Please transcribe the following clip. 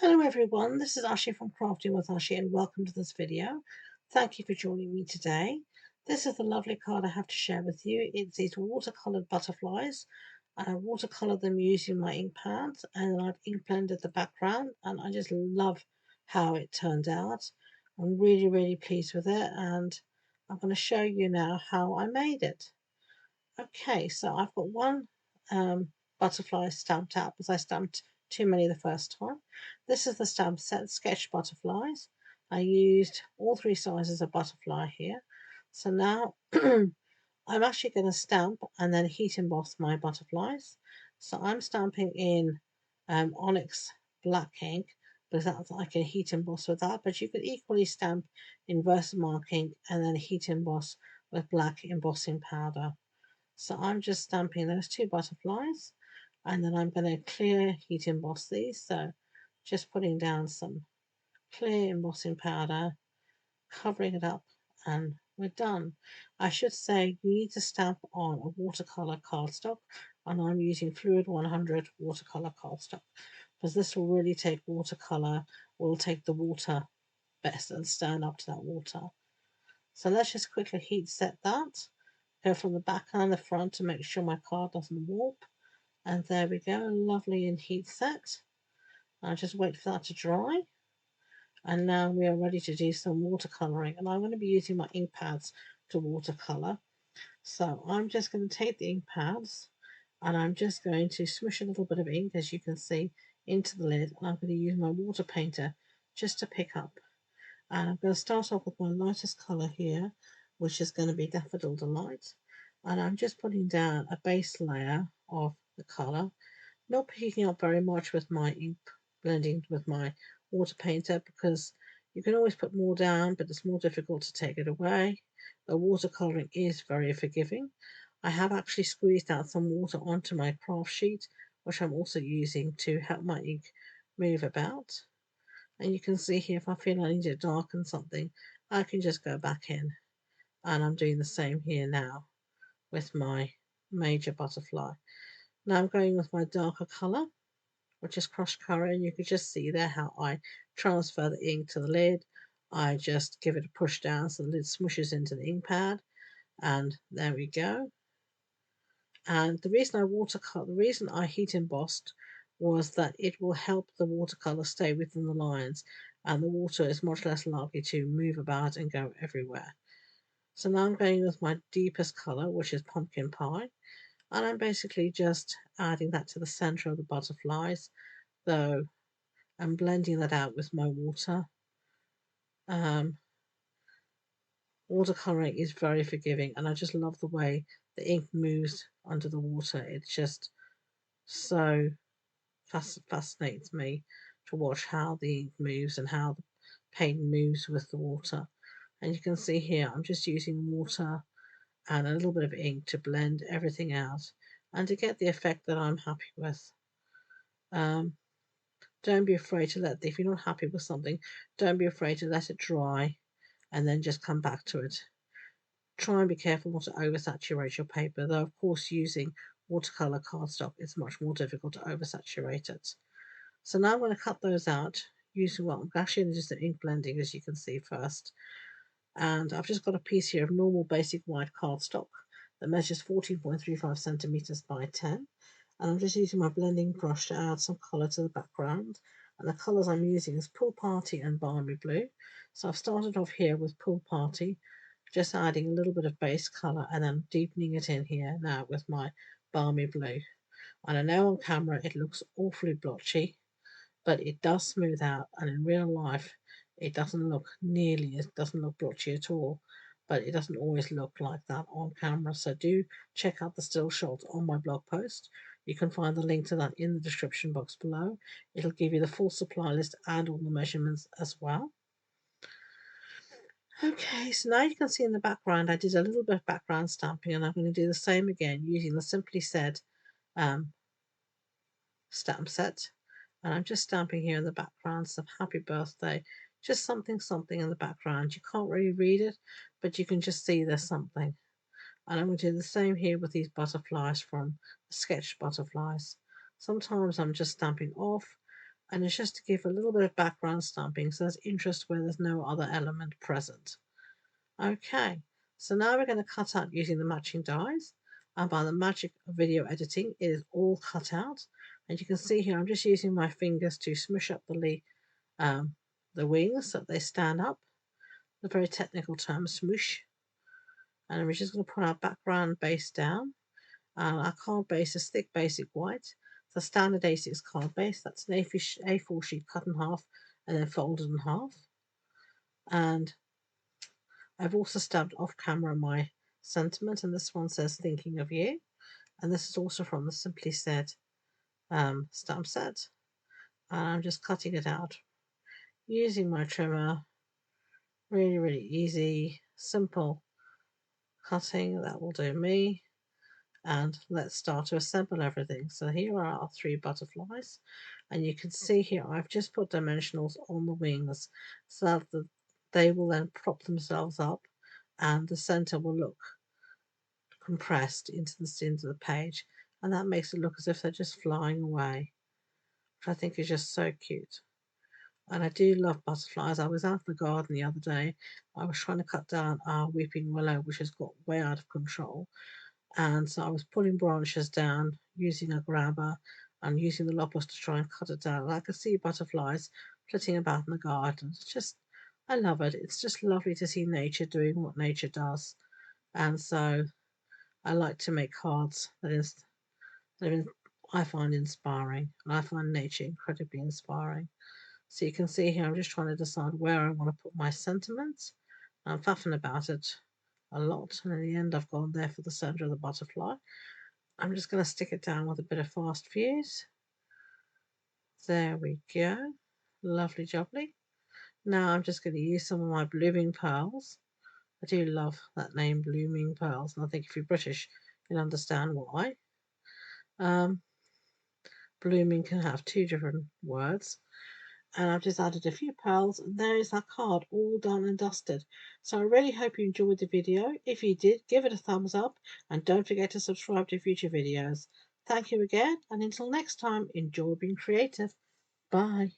Hello everyone, this is Ashee from Crafting with Ashee and welcome to this video. Thank you for joining me today. This is the lovely card I have to share with you. It's these watercoloured butterflies. I watercoloured them using my ink pads and I've ink blended the background and I just love how it turned out. I'm really pleased with it and I'm going to show you now how I made it. Okay, so I've got one butterfly stamped out because I stamped too many the first time. This is the stamp set, Sketch Butterflies. I used all three sizes of butterfly here. So now I'm actually going to stamp and then heat emboss my butterflies. So I'm stamping in onyx black ink because that's I can heat emboss with that, but you could equally stamp in Versamark ink and then heat emboss with black embossing powder. So I'm just stamping those two butterflies and then I'm going to clear heat emboss these. So just putting down some clear embossing powder, covering it up, and we're done. I should say you need to stamp on a watercolor cardstock, and I'm using Fluid 100 watercolor cardstock because this will really take watercolor, will take the water best and stand up to that water. So let's just quickly heat set that. Go from the back and the front to make sure my card doesn't warp. And there we go, lovely and heat set. I'll just wait for that to dry. And now we are ready to do some watercolouring. And I'm going to be using my ink pads to watercolour. So I'm just going to take the ink pads and I'm just going to smush a little bit of ink, as you can see, into the lid. And I'm going to use my water painter just to pick up. And I'm going to start off with my lightest colour here, which is going to be Daffodil Delight. And I'm just putting down a base layer of the colour, not picking up very much with my ink blending with my water painter because you can always put more down, but it's more difficult to take it away. The watercolouring is very forgiving. I have actually squeezed out some water onto my craft sheet, which I'm also using to help my ink move about. And you can see here, if I feel I need to darken something, I can just go back in. And I'm doing the same here now with my major butterfly. Now I'm going with my darker colour, which is crushed curry, and you can just see there how I transfer the ink to the lid. I just give it a push down so the lid smushes into the ink pad, and there we go. And the reason I heat embossed was that it will help the watercolor stay within the lines, and the water is much less likely to move about and go everywhere. So now I'm going with my deepest color, which is pumpkin pie, and I'm basically just adding that to the center of the butterflies, though I'm blending that out with my water. Um, Watercoloring is very forgiving, and I just love the way the ink moves under the water. It's just so fascinates me to watch how the ink moves and how the paint moves with the water. And you can see here, I'm just using water and a little bit of ink to blend everything out and to get the effect that I'm happy with. Um, don't be afraid to if you're not happy with something, don't be afraid to let it dry and then just come back to it. Try and be careful not to oversaturate your paper, though of course using watercolor cardstock it's much more difficult to oversaturate it. So now I'm going to cut those out using I'm actually going to do some ink blending, as you can see first. And I've just got a piece here of normal basic white cardstock that measures 14.35 centimeters by 10. And I'm just using my blending brush to add some colour to the background. And the colours I'm using is Pool Party and Balmy Blue. So I've started off here with Pool Party, just adding a little bit of base colour and then deepening it in here now with my Balmy Blue. And I know on camera it looks awfully blotchy, but it does smooth out, and in real life it doesn't look blotchy at all, but it doesn't always look like that on camera. So do check out the still shots on my blog post. You can find the link to that in the description box below. It'll give you the full supply list and all the measurements as well. Okay, so now you can see in the background I did a little bit of background stamping, and I'm going to do the same again using the Simply Said stamp set. And I'm just stamping here in the background some happy birthday, just something in the background. You can't really read it, but you can just see there's something. And I'm going to do the same here with these butterflies from Sketch Butterflies. Sometimes I'm just stamping off, And it's just to give a little bit of background stamping so there's interest where there's no other element present. Okay, so now we're going to cut out using the matching dies, and by the magic of video editing it is all cut out, and you can see here I'm just using my fingers to smush up the wings so that they stand up, the very technical term smoosh. And we're just going to put our background base down. Our card base is thick basic white. It's a standard A6 card base. That's an A4 sheet cut in half and then folded in half. And I've also stamped off camera my sentiment, and this one says thinking of you. And this is also from the Simply Said stamp set. And I'm just cutting it out using my trimmer. Really, really easy, simple cutting. That will do me. And let's start to assemble everything. So here are our 3 butterflies, and you can see here I've just put dimensionals on the wings so that they will then prop themselves up and the center will look compressed into the center of the page, and that makes it look as if they're just flying away, which I think is just so cute. And I do love butterflies. I was out in the garden the other day. I was trying to cut down our weeping willow, which has got way out of control. And so I was pulling branches down using a grabber and using the loppers to try and cut it down. And I could see butterflies flitting about in the garden. It's just, I love it. It's just lovely to see nature doing what nature does. And so I like to make cards that I find inspiring. And I find nature incredibly inspiring. So you can see here, I'm just trying to decide where I want to put my sentiments. I'm faffing about it a lot, and in the end I've gone there for the center of the butterfly. I'm just going to stick it down with a bit of fast fuse. There we go. Lovely jubbly. Now I'm just going to use some of my blooming pearls. I do love that name, blooming pearls, and I think if you're British you'll understand why. Blooming can have 2 different words. And I've just added a few pearls, and there is our card all done and dusted. So I really hope you enjoyed the video. If you did, give it a thumbs up and don't forget to subscribe to future videos. Thank you again, and until next time, enjoy being creative. Bye.